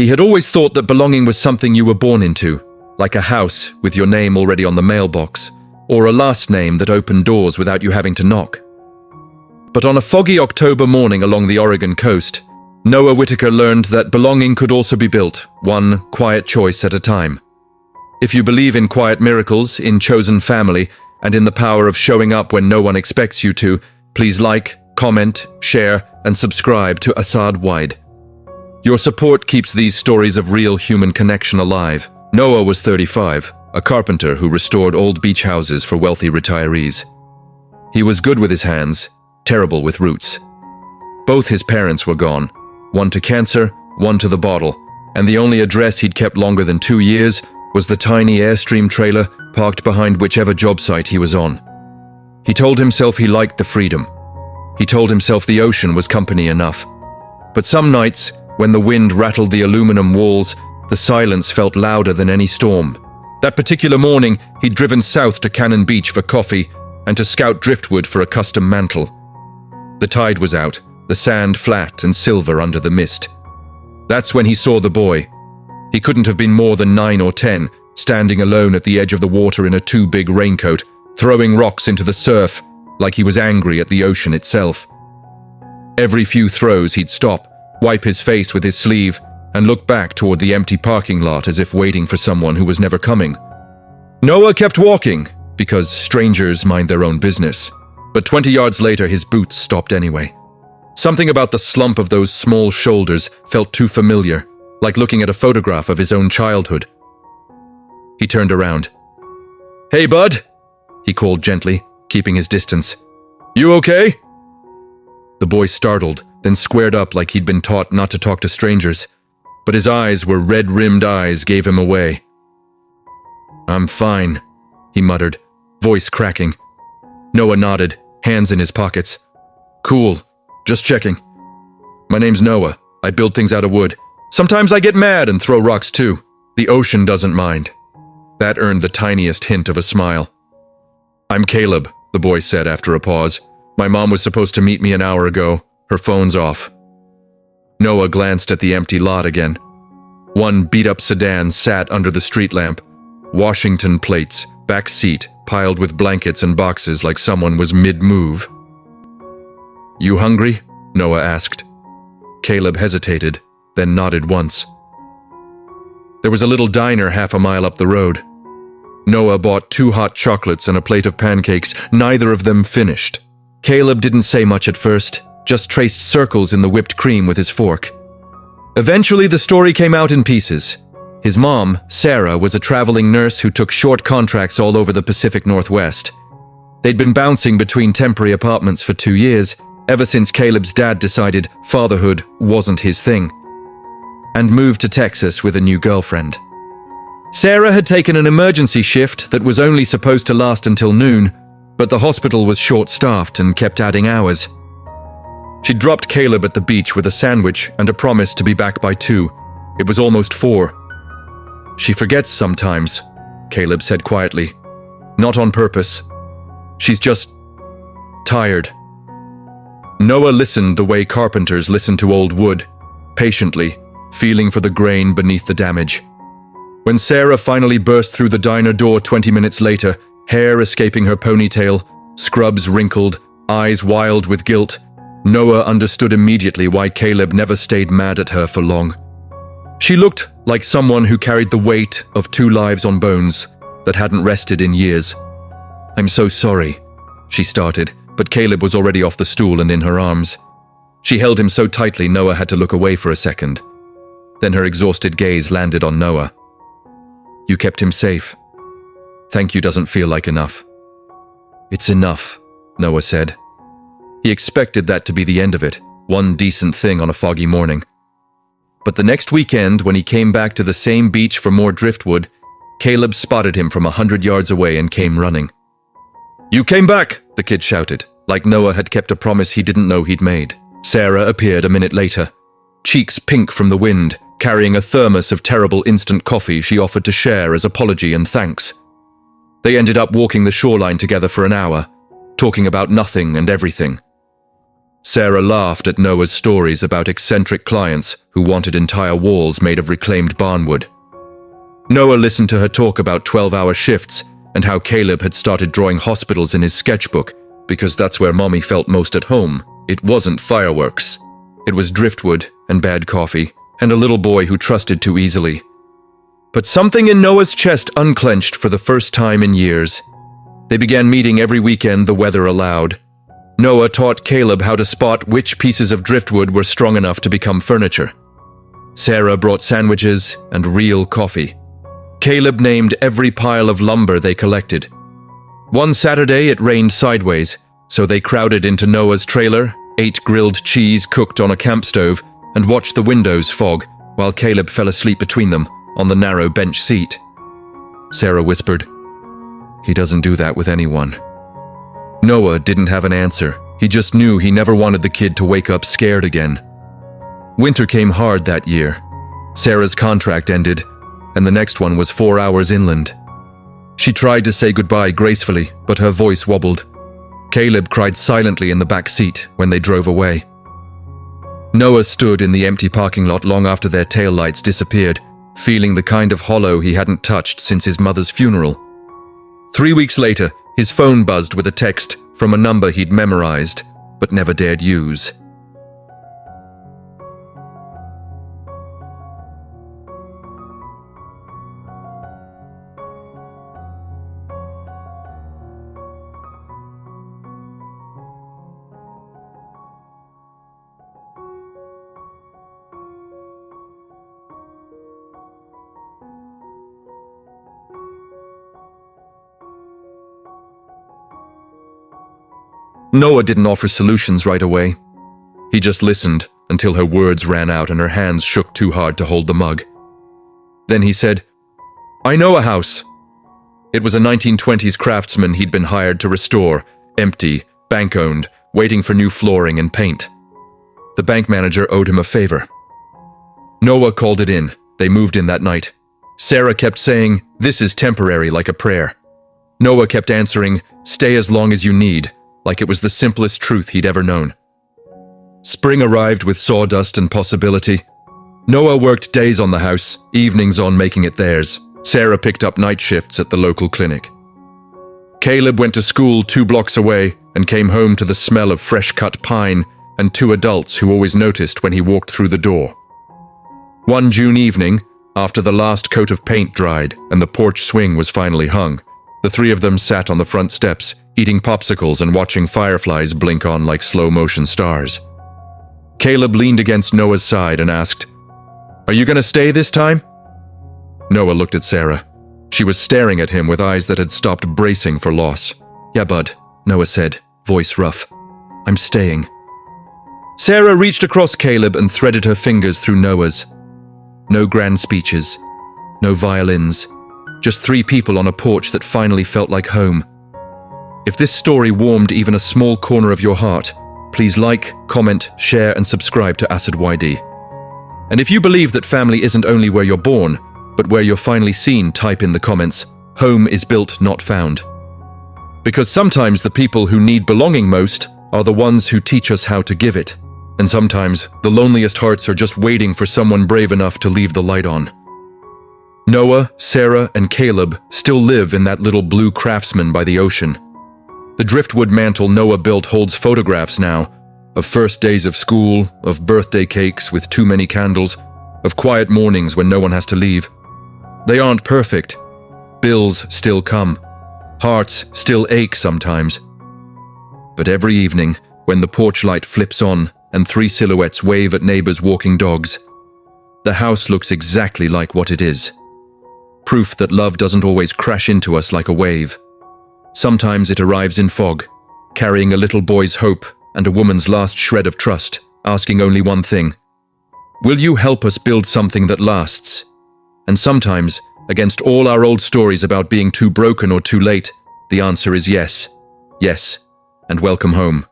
He had always thought that belonging was something you were born into, like a house with your name already on the mailbox, or a last name that opened doors without you having to knock. But on a foggy October morning along the Oregon coast, Noah Whitaker learned that belonging could also be built, one quiet choice at a time. If you believe in quiet miracles, in chosen family, and in the power of showing up when no one expects you to, please like, comment, share, and subscribe to Asad Yd. Your support keeps these stories of real human connection alive. Noah was 35, a carpenter who restored old beach houses for wealthy retirees. He was good with his hands, terrible with roots. Both his parents were gone, one to cancer, one to the bottle, and the only address he'd kept longer than 2 years was the tiny Airstream trailer parked behind whichever job site he was on. He told himself he liked the freedom. He told himself the ocean was company enough. But some nights, when the wind rattled the aluminum walls, the silence felt louder than any storm. That particular morning, he'd driven south to Cannon Beach for coffee and to scout driftwood for a custom mantle. The tide was out, the sand flat and silver under the mist. That's when he saw the boy. He couldn't have been more than 9 or 10, standing alone at the edge of the water in a too-big raincoat, throwing rocks into the surf like he was angry at the ocean itself. Every few throws he'd stop, wipe his face with his sleeve, and look back toward the empty parking lot as if waiting for someone who was never coming. Noah kept walking, because strangers mind their own business. But 20 yards later, his boots stopped anyway. Something about the slump of those small shoulders felt too familiar, like looking at a photograph of his own childhood. He turned around. "Hey, bud," he called gently, keeping his distance. "You okay?" The boy startled, then squared up like he'd been taught not to talk to strangers, but his eyes were red-rimmed eyes gave him away. "I'm fine," he muttered, voice cracking. Noah nodded, hands in his pockets. "Cool, just checking. My name's Noah. I build things out of wood. Sometimes I get mad and throw rocks too. The ocean doesn't mind." That earned the tiniest hint of a smile. "I'm Caleb," the boy said after a pause. "My mom was supposed to meet me an hour ago. Her phone's off." Noah glanced at the empty lot again. One beat-up sedan sat under the street lamp. Washington plates, back seat, piled with blankets and boxes like someone was mid-move. "You hungry?" Noah asked. Caleb hesitated, then nodded once. There was a little diner half a mile up the road. Noah bought 2 hot chocolates and a plate of pancakes, neither of them finished. Caleb didn't say much at first, just traced circles in the whipped cream with his fork. Eventually, the story came out in pieces. His mom, Sarah, was a traveling nurse who took short contracts all over the Pacific Northwest. They'd been bouncing between temporary apartments for 2 years, ever since Caleb's dad decided fatherhood wasn't his thing, and moved to Texas with a new girlfriend. Sarah had taken an emergency shift that was only supposed to last until noon, but the hospital was short-staffed and kept adding hours. She dropped Caleb at the beach with a sandwich and a promise to be back by 2. It was almost 4. "She forgets sometimes," Caleb said quietly. "Not on purpose. She's just tired." Noah listened the way carpenters listen to old wood, patiently, feeling for the grain beneath the damage. When Sarah finally burst through the diner door 20 minutes later, hair escaping her ponytail, scrubs wrinkled, eyes wild with guilt, Noah understood immediately why Caleb never stayed mad at her for long. She looked like someone who carried the weight of 2 lives on bones that hadn't rested in years. "I'm so sorry," she started, but Caleb was already off the stool and in her arms. She held him so tightly Noah had to look away for a second. Then her exhausted gaze landed on Noah. "You kept him safe. Thank you doesn't feel like enough." "It's enough," Noah said. He expected that to be the end of it, one decent thing on a foggy morning. But the next weekend, when he came back to the same beach for more driftwood, Caleb spotted him from 100 yards away and came running. "You came back!" the kid shouted, like Noah had kept a promise he didn't know he'd made. Sarah appeared a minute later, cheeks pink from the wind, carrying a thermos of terrible instant coffee she offered to share as apology and thanks. They ended up walking the shoreline together for an hour, talking about nothing and everything. Sarah laughed at Noah's stories about eccentric clients who wanted entire walls made of reclaimed barnwood. Noah listened to her talk about 12-hour shifts and how Caleb had started drawing hospitals in his sketchbook because that's where Mommy felt most at home. It wasn't fireworks. It was driftwood and bad coffee and a little boy who trusted too easily. But something in Noah's chest unclenched for the first time in years. They began meeting every weekend the weather allowed. Noah taught Caleb how to spot which pieces of driftwood were strong enough to become furniture. Sarah brought sandwiches and real coffee. Caleb named every pile of lumber they collected. One Saturday it rained sideways, so they crowded into Noah's trailer, ate grilled cheese cooked on a camp stove, and watched the windows fog while Caleb fell asleep between them on the narrow bench seat. Sarah whispered, "He doesn't do that with anyone." Noah didn't have an answer. He just knew he never wanted the kid to wake up scared again. Winter came hard that year. Sarah's contract ended, and the next one was 4 hours inland. She tried to say goodbye gracefully, but her voice wobbled. Caleb cried silently in the back seat when they drove away. Noah stood in the empty parking lot long after their taillights disappeared, feeling the kind of hollow he hadn't touched since his mother's funeral. 3 weeks later, his phone buzzed with a text from a number he'd memorized, but never dared use. Noah didn't offer solutions right away. He just listened until her words ran out and her hands shook too hard to hold the mug. Then he said, "I know a house." It was a 1920s craftsman he'd been hired to restore, empty, bank-owned, waiting for new flooring and paint. The bank manager owed him a favor. Noah called it in. They moved in that night. Sarah kept saying, "This is temporary," like a prayer. Noah kept answering, "Stay as long as you need," like it was the simplest truth he'd ever known. Spring arrived with sawdust and possibility. Noah worked days on the house, evenings on making it theirs. Sarah picked up night shifts at the local clinic. Caleb went to school 2 blocks away and came home to the smell of fresh-cut pine and 2 adults who always noticed when he walked through the door. One June evening, after the last coat of paint dried and the porch swing was finally hung, the 3 of them sat on the front steps, eating popsicles and watching fireflies blink on like slow-motion stars. Caleb leaned against Noah's side and asked, "Are you going to stay this time?" Noah looked at Sarah. She was staring at him with eyes that had stopped bracing for loss. "Yeah, bud," Noah said, voice rough. "I'm staying." Sarah reached across Caleb and threaded her fingers through Noah's. No grand speeches, no violins, just 3 people on a porch that finally felt like home. If this story warmed even a small corner of your heart, please like, comment, share, and subscribe to Asad Yd. And if you believe that family isn't only where you're born, but where you're finally seen, type in the comments, "Home is built, not found." Because sometimes the people who need belonging most are the ones who teach us how to give it. And sometimes the loneliest hearts are just waiting for someone brave enough to leave the light on. Noah, Sarah, and Caleb still live in that little blue craftsman by the ocean. The driftwood mantle Noah built holds photographs now, of first days of school, of birthday cakes with too many candles, of quiet mornings when no one has to leave. They aren't perfect. Bills still come. Hearts still ache sometimes. But every evening, when the porch light flips on and 3 silhouettes wave at neighbors walking dogs, the house looks exactly like what it is. Proof that love doesn't always crash into us like a wave. Sometimes it arrives in fog, carrying a little boy's hope and a woman's last shred of trust, asking only one thing. Will you help us build something that lasts? And sometimes, against all our old stories about being too broken or too late, the answer is yes. Yes, and welcome home.